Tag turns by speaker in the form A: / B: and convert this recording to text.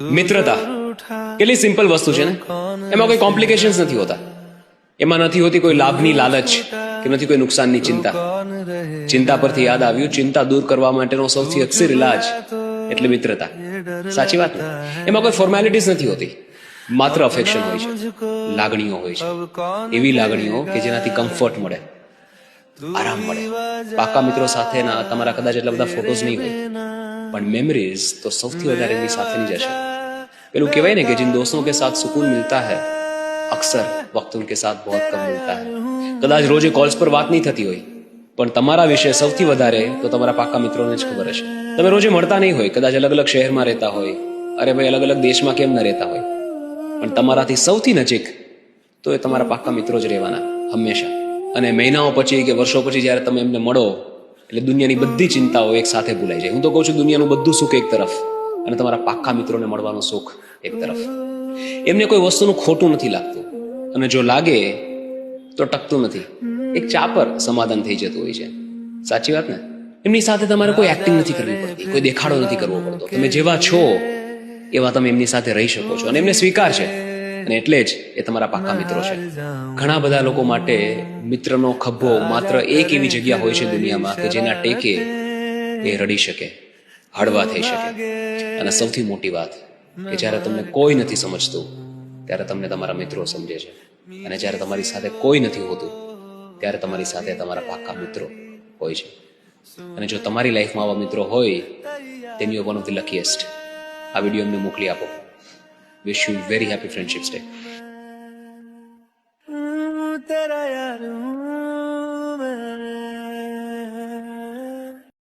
A: મિત્રતા કેટલી સિમ્પલ વસ્તુ છે ને, એમાં કોઈ કોમ્પ્લિકેશન્સ નથી હોતા. એમાં નથી હોતી કોઈ લાભની લાલચ કે નથી કોઈ નુકસાનની ચિંતા. ચિંતા પરથી યાદ આવ્યું, ચિંતા દૂર કરવા માટેનો સૌથી અક્ષર ઇલાજ એટલે મિત્રતા. સાચી વાત ને? એમાં કોઈ ફોર્મેલિટીઝ નથી હોતી, માત્ર અફેક્શન હોય છે, લાગણીઓ હોય છે, એવી લાગણીઓ કે જેનાથી કમ્ફર્ટ મળે, આરામ મળે. પાકા મિત્રો સાથેના તમારા કદાચ એટલા બધા ફોટોઝ નહીં હોય, પણ મેમરીઝ તો સૌથી વધારે એમની સાથેની જ હશે. પેલું કહેવાય ને કે जिन दोस्तों के साथ सुकून मिलता है अक्सर वक्त उनके साथ बहुत कम मिलता है. કદાચ રોજે કોલ્સ પર વાત નહીં થતી હોય, પણ તમારા વિશે સૌથી વધારે તો તમારા પાકા મિત્રોને જ ખબર હશે. તમે રોજે મળતા નહીં હોય, કદાચ અલગ અલગ શહેરમાં રહેતા હોય, અરે ભાઈ અલગ અલગ દેશમાં કેમ ન રહેતા હોય, પણ તમારાથી સૌથી નજીક તો એ તમારા પાકા મિત્રો જ રહેવાના હંમેશા. અને મહિનાઓ પછી કે વર્ષો પછી જ્યારે તમે એમને મળો એટલે દુનિયાની બધી ચિંતાઓ એક સાથે ભૂલાઈ જાય. હું તો કહું છું, દુનિયાનું બધું સુખ એક તરફ અને તમારા પાક્કા મિત્રોને મળવાનું સુખ એક તરફ. એમને કોઈ વસ્તુનું ખોટું નથી લાગતું, અને જો લાગે તો ટકતું નથી. એક ચા પર સમાધાન થઈ જતું હોય છે. સાચી વાત ને? એમની સાથે તમારે કોઈ એક્ટિંગ નથી કરવી પડતી, કોઈ દેખાડો નથી કરવો પડતો. તમે જેવા છો એવા તમે એમની સાથે રહી શકો છો, અને એમને સ્વીકાર છે, અને એટલે જ એ તમારા પાકા મિત્રો છે. ઘણા બધા લોકો માટે મિત્રનો ખભો માત્ર એક એવી જગ્યા હોય છે દુનિયામાં કે જેના ટેકે એ રડી શકે, હળવા થઈ શકે. અને સૌથી મોટી વાત કે જ્યારે તમને કોઈ નથી સમજતું ત્યારે તમને તમારા મિત્રો સમજે છે, અને જ્યારે તમારી સાથે કોઈ નથી હોતું ત્યારે તમારી સાથે તમારા પાકા મિત્રો હોય છે. અને જો તમારી લાઈફમાં આવા મિત્રો હોય then you are one of the luckiest. આ વિડીયો એમને મોકલી આપો. Wish you very happy friendships day.